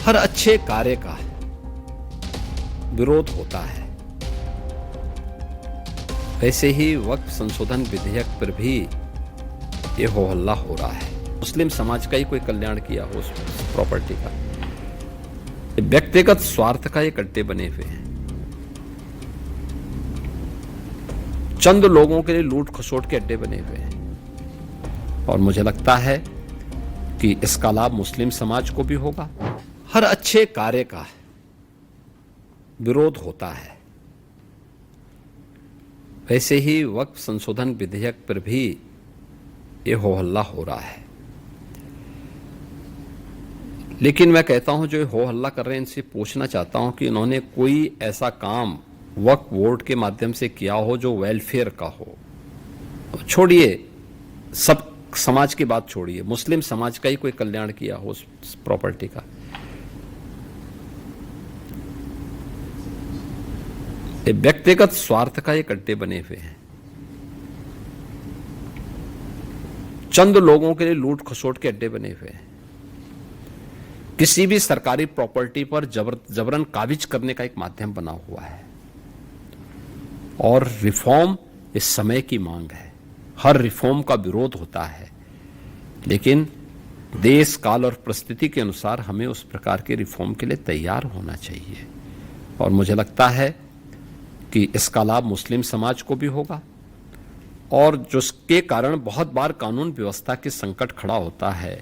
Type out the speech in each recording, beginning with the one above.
हर अच्छे कार्य का विरोध होता है। वैसे ही वक्फ संशोधन विधेयक पर भी ये हो हल्ला हो रहा है। मुस्लिम समाज का ही कोई कल्याण किया हो उस प्रॉपर्टी का, व्यक्तिगत स्वार्थ का ये अड्डे बने हुए हैं। चंद लोगों के लिए लूट खसोट के अड्डे बने हुए हैं और मुझे लगता है कि इसका लाभ मुस्लिम समाज को भी होगा। हर अच्छे कार्य का विरोध होता है। वैसे ही वक्फ संशोधन विधेयक पर भी ये हो हल्ला हो रहा है। लेकिन मैं कहता हूं जो हो हल्ला कर रहे हैं इनसे पूछना चाहता हूं कि इन्होंने कोई ऐसा काम वक्फ बोर्ड के माध्यम से किया हो जो वेलफेयर का हो। छोड़िए, सब समाज की बात छोड़िए, मुस्लिम समाज का ही कोई कल्याण किया हो उस प्रॉपर्टी का। ये व्यक्तिगत स्वार्थ का एक अड्डे बने हुए हैं। चंद लोगों के लिए लूट खसोट के अड्डे बने हुए हैं। किसी भी सरकारी प्रॉपर्टी पर जबरन काबिज करने का एक माध्यम बना हुआ है और रिफॉर्म इस समय की मांग है। हर रिफॉर्म का विरोध होता है, लेकिन देश काल और परिस्थिति के अनुसार हमें उस प्रकार के रिफॉर्म के लिए तैयार होना चाहिए और मुझे लगता है कि इसका लाभ मुस्लिम समाज को भी होगा और जिसके कारण बहुत बार कानून व्यवस्था के संकट खड़ा होता है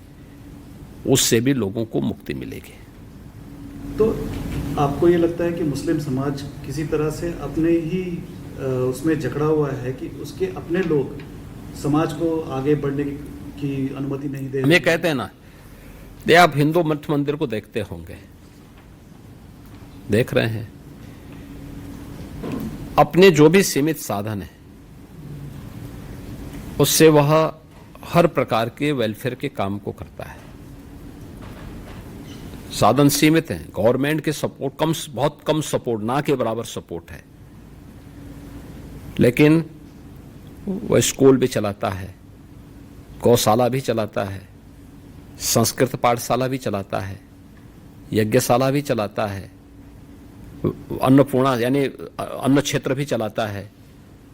उससे भी लोगों को मुक्ति मिलेगी। तो आपको ये लगता है कि मुस्लिम समाज किसी तरह से अपने ही उसमें जकड़ा हुआ है कि उसके अपने लोग समाज को आगे बढ़ने की अनुमति नहीं दे? हम ये कहते हैं ना, आप हिंदू मठ मंदिर को देखते होंगे, देख रहे हैं, अपने जो भी सीमित साधन है उससे वह हर प्रकार के वेलफेयर के काम को करता है। साधन सीमित हैं, गवर्नमेंट के सपोर्ट बहुत कम सपोर्ट, ना के बराबर सपोर्ट है, लेकिन वह स्कूल भी चलाता है, गौशाला भी चलाता है, संस्कृत पाठशाला भी चलाता है, यज्ञशाला भी चलाता है, अन्नपूर्णा यानी अन्न क्षेत्र भी चलाता है,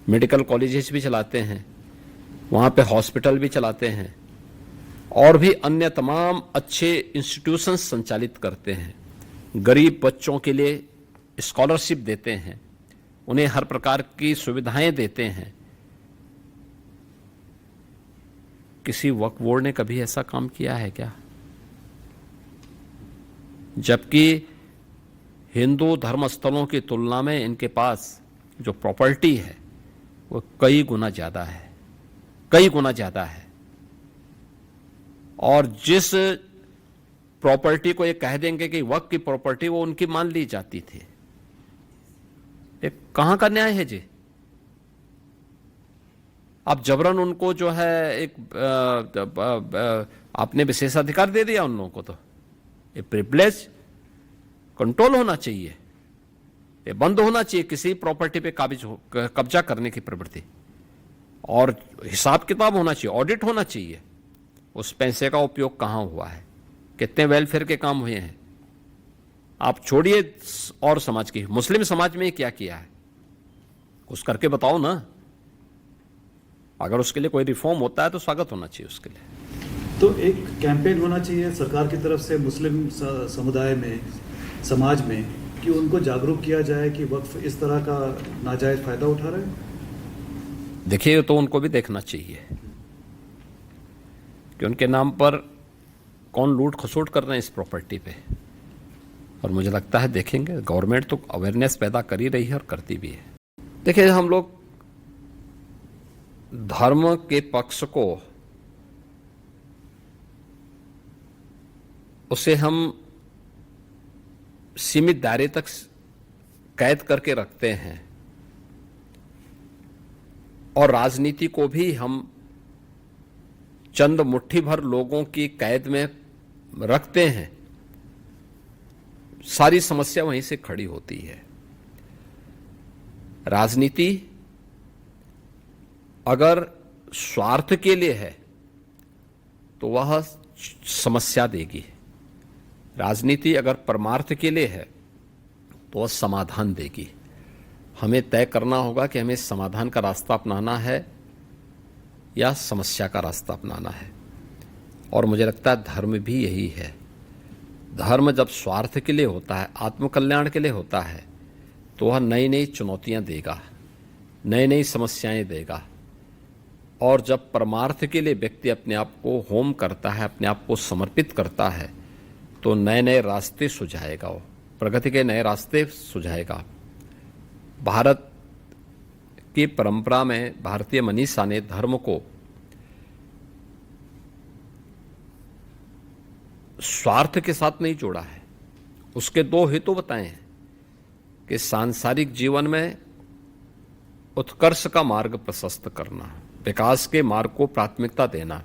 मेडिकल कॉलेजेस भी चलाते हैं, वहाँ पे हॉस्पिटल भी चलाते हैं और भी अन्य तमाम अच्छे इंस्टीट्यूशंस संचालित करते हैं। गरीब बच्चों के लिए स्कॉलरशिप देते हैं, उन्हें हर प्रकार की सुविधाएं देते हैं। किसी वक्फ बोर्ड ने कभी ऐसा काम किया है क्या? जबकि हिंदू धर्मस्थलों की तुलना में इनके पास जो प्रॉपर्टी है वो कई गुना ज्यादा है, कई गुना ज्यादा है। और जिस प्रॉपर्टी को ये कह देंगे कि वक्फ की प्रॉपर्टी, वो उनकी मान ली जाती थी। ये कहां का न्याय है जी? आप जबरन उनको जो है आपने विशेषाधिकार दे दिया उन लोगों को। तो ये प्रिविलेज कंट्रोल होना चाहिए, ये बंद होना चाहिए किसी प्रॉपर्टी पे कब्जा करने की प्रवृत्ति, और हिसाब किताब होना चाहिए, ऑडिट होना चाहिए उस पैसे का उपयोग कहां हुआ है, कितने वेलफेयर के काम हुए हैं। आप छोड़िए और समाज की, मुस्लिम समाज में क्या किया है कुछ करके बताओ ना। अगर उसके लिए कोई रिफॉर्म होता है तो स्वागत होना चाहिए उसके लिए। तो एक कैंपेन होना चाहिए सरकार की तरफ से मुस्लिम समुदाय में, समाज में, कि उनको जागरूक किया जाए कि वक्फ इस तरह का नाजायज फायदा उठा रहे हैं। देखिए, तो उनको भी देखना चाहिए कि उनके नाम पर कौन लूट खसोट कर रहे हैं इस प्रॉपर्टी पे, और मुझे लगता है देखेंगे गवर्नमेंट तो अवेयरनेस पैदा कर ही रही है और करती भी है। देखिए, हम लोग धर्म के पक्ष को उसे हम सीमित दायरे तक कैद करके रखते हैं और राजनीति को भी हम चंद मुट्ठी भर लोगों की कैद में रखते हैं। सारी समस्या वहीं से खड़ी होती है। राजनीति अगर स्वार्थ के लिए है तो वह समस्या देगी, राजनीति अगर परमार्थ के लिए है तो वह समाधान देगी। हमें तय करना होगा कि हमें समाधान का रास्ता अपनाना है या समस्या का रास्ता अपनाना है। और मुझे लगता है धर्म भी यही है। धर्म जब स्वार्थ के लिए होता है, आत्मकल्याण के लिए होता है, तो वह नई नई चुनौतियां देगा, नई नई समस्याएं देगा। और जब परमार्थ के लिए व्यक्ति अपने आप को होम करता है, अपने आप को समर्पित करता है, तो नए नए रास्ते सुझाएगा, वो प्रगति के नए रास्ते सुझाएगा। भारत की परंपरा में भारतीय मनीषा ने धर्म को स्वार्थ के साथ नहीं जोड़ा है। उसके दो हेतु बताए हैं कि सांसारिक जीवन में उत्कर्ष का मार्ग प्रशस्त करना, विकास के मार्ग को प्राथमिकता देना,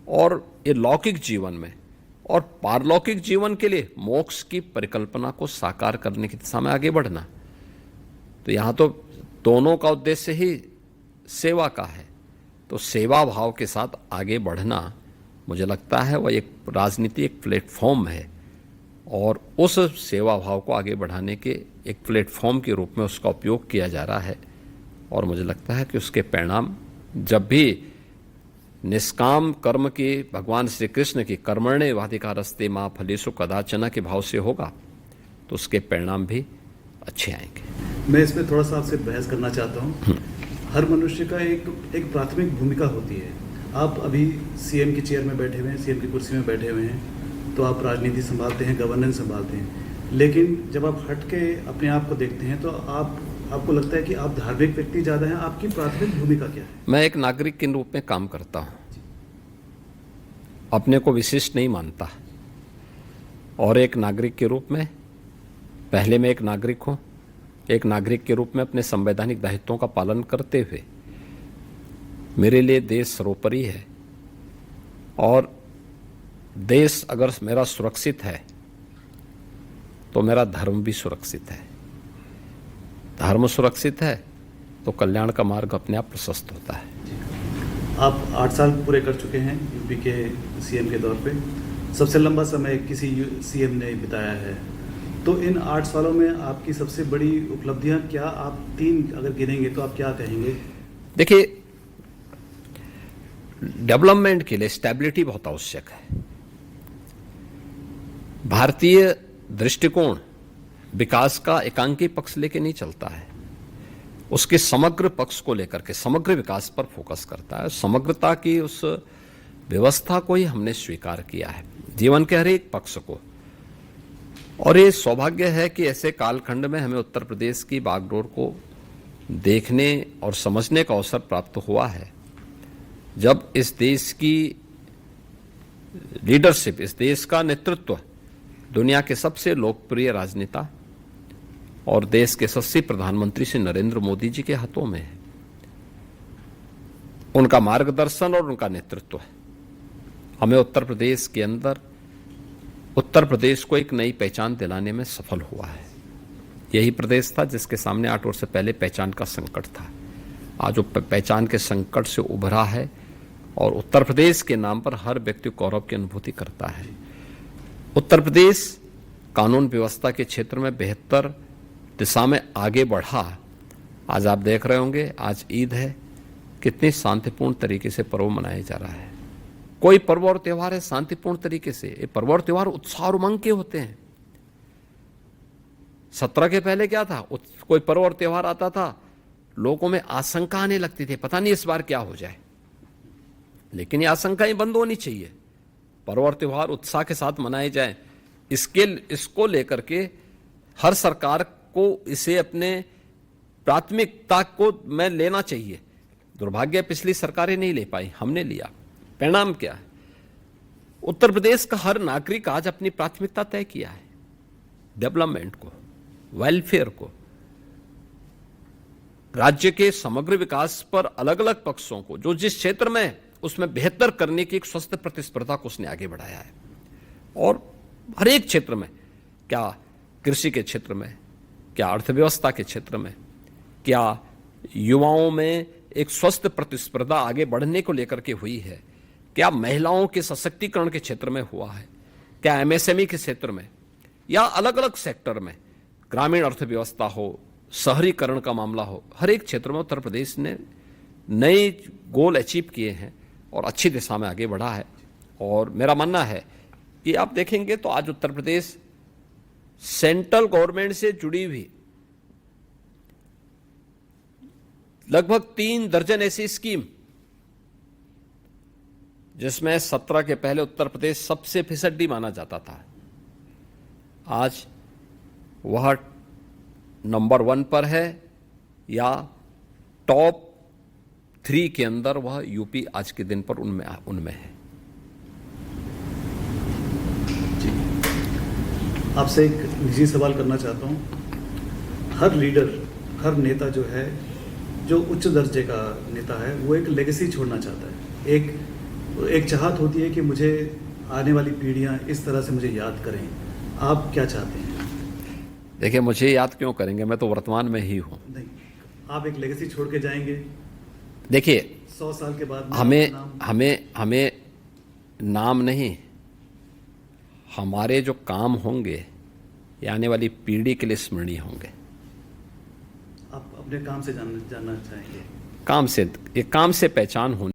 और ये लौकिक जीवन में और पारलौकिक जीवन के लिए मोक्ष की परिकल्पना को साकार करने की दिशा में आगे बढ़ना। तो यहाँ तो दोनों का उद्देश्य ही सेवा का है। तो सेवा भाव के साथ आगे बढ़ना, मुझे लगता है वह एक राजनीति एक प्लेटफॉर्म है, और उस सेवा भाव को आगे बढ़ाने के एक प्लेटफॉर्म के रूप में उसका उपयोग किया जा रहा है। और मुझे लगता है कि उसके परिणाम जब भी निष्काम कर्म की भगवान श्री कृष्ण की कर्मण्येवाधिकारस्ते मा फलेषु कदाचन के भाव से होगा, तो उसके परिणाम भी अच्छे आएंगे। मैं इसमें थोड़ा सा आपसे बहस करना चाहता हूँ। हर मनुष्य का एक प्राथमिक भूमिका होती है। आप अभी सीएम की चेयर में बैठे हुए हैं, सीएम की कुर्सी में बैठे हुए हैं, तो आप राजनीति संभालते हैं, गवर्नेंस संभालते हैं। लेकिन जब आप हट के अपने आप को देखते हैं तो आपको लगता है कि आप धार्मिक व्यक्ति ज़्यादा हैं। आपकी प्राथमिक भूमिका क्या है? मैं एक नागरिक के रूप में काम करता हूँ, अपने को विशिष्ट नहीं मानता। और एक नागरिक के रूप में पहले मैं एक नागरिक हूँ। एक नागरिक के रूप में अपने संवैधानिक दायित्वों का पालन करते हुए मेरे लिए देश सर्वोपरि है। और देश अगर मेरा सुरक्षित है तो मेरा धर्म भी सुरक्षित है। धर्म सुरक्षित है तो कल्याण का मार्ग अपने आप प्रशस्त होता है। आप 8 साल पूरे कर चुके हैं यूपी के सीएम के दौर पे। सबसे लंबा समय किसी सीएम ने बिताया है। तो इन 8 सालों में आपकी सबसे बड़ी उपलब्धियां क्या? आप 3 अगर गिनेंगे तो आप क्या कहेंगे? देखिए, डेवलपमेंट के लिए स्टेबिलिटी बहुत आवश्यक है। भारतीय दृष्टिकोण विकास का एकांकी पक्ष लेके नहीं चलता है, उसके समग्र पक्ष को लेकर के समग्र विकास पर फोकस करता है। समग्रता की उस व्यवस्था को ही हमने स्वीकार किया है जीवन के हर एक पक्ष को। और ये सौभाग्य है कि ऐसे कालखंड में हमें उत्तर प्रदेश की बागडोर को देखने और समझने का अवसर प्राप्त हुआ है, जब इस देश की लीडरशिप, इस देश का नेतृत्व दुनिया के सबसे लोकप्रिय राजनेता और देश के यशस्वी प्रधानमंत्री श्री नरेंद्र मोदी जी के हाथों में है। उनका मार्गदर्शन और उनका नेतृत्व हमें उत्तर प्रदेश के अंदर उत्तर प्रदेश को एक नई पहचान दिलाने में सफल हुआ है। यही प्रदेश था जिसके सामने 8 वर्ष पहले पहचान का संकट था। आज वो पहचान के संकट से उभरा है और उत्तर प्रदेश के नाम पर हर व्यक्ति गौरव की अनुभूति करता है। उत्तर प्रदेश कानून व्यवस्था के क्षेत्र में बेहतर दिशा में आगे बढ़ा। आज आप देख रहे होंगे, आज ईद है, कितनी शांतिपूर्ण तरीके से पर्व मनाया जा रहा है। कोई पर्व और त्यौहार है शांतिपूर्ण तरीके से, ये पर्व और त्यौहार उत्साह और उमंग के होते हैं। 17 के पहले क्या था, कोई पर्व और त्यौहार आता था, लोगों में आशंका आने लगती थी, पता नहीं इस बार क्या हो जाए। लेकिन ये आशंकाएं बंद होनी चाहिए, पर्व और त्यौहार उत्साह के साथ मनाए जाए। इसको लेकर के हर सरकार को इसे अपने प्राथमिकता को में लेना चाहिए। दुर्भाग्य पिछली सरकारें नहीं ले पाई, हमने लिया। परिणाम क्या है? उत्तर प्रदेश का हर नागरिक आज अपनी प्राथमिकता तय किया है, डेवलपमेंट को, वेलफेयर को, राज्य के समग्र विकास पर अलग अलग पक्षों को, जो जिस क्षेत्र में उसमें बेहतर करने की एक स्वस्थ प्रतिस्पर्धा को उसने आगे बढ़ाया है। और हर एक क्षेत्र में, क्या कृषि के क्षेत्र में, क्या अर्थव्यवस्था के क्षेत्र में, क्या युवाओं में एक स्वस्थ प्रतिस्पर्धा आगे बढ़ने को लेकर के हुई है, क्या महिलाओं के सशक्तिकरण के क्षेत्र में हुआ है, क्या क्या एमएसएमई के क्षेत्र में या अलग अलग सेक्टर में, ग्रामीण अर्थव्यवस्था हो, शहरीकरण का मामला हो, हर एक क्षेत्र में उत्तर प्रदेश ने नए गोल अचीव किए हैं और अच्छी दिशा में आगे बढ़ा है। और मेरा मानना है कि आप देखेंगे तो आज उत्तर प्रदेश सेंट्रल गवर्नमेंट से जुड़ी हुई लगभग 3 दर्जन ऐसी स्कीम, जिसमें 17 के पहले उत्तर प्रदेश सबसे फिसड्डी माना जाता था, आज वह नंबर 1 पर है या टॉप 3 के अंदर वह यूपी आज के दिन पर उनमें है। आपसे एक निजी सवाल करना चाहता हूँ। हर लीडर, हर नेता जो है, जो उच्च दर्जे का नेता है, वो एक लेगेसी छोड़ना चाहता है। एक चाहत होती है कि मुझे आने वाली पीढ़ियाँ इस तरह से मुझे याद करें। आप क्या चाहते हैं? देखिए, मुझे याद क्यों करेंगे, मैं तो वर्तमान में ही हूँ। नहीं, आप एक लेगेसी छोड़ के जाएंगे। देखिए, 100 साल के बाद हमें नाम नहीं, हमारे जो काम होंगे ये आने वाली पीढ़ी के लिए स्मरणीय होंगे। आप अपने काम से जानना चाहेंगे? काम से, ये काम से पहचान होनी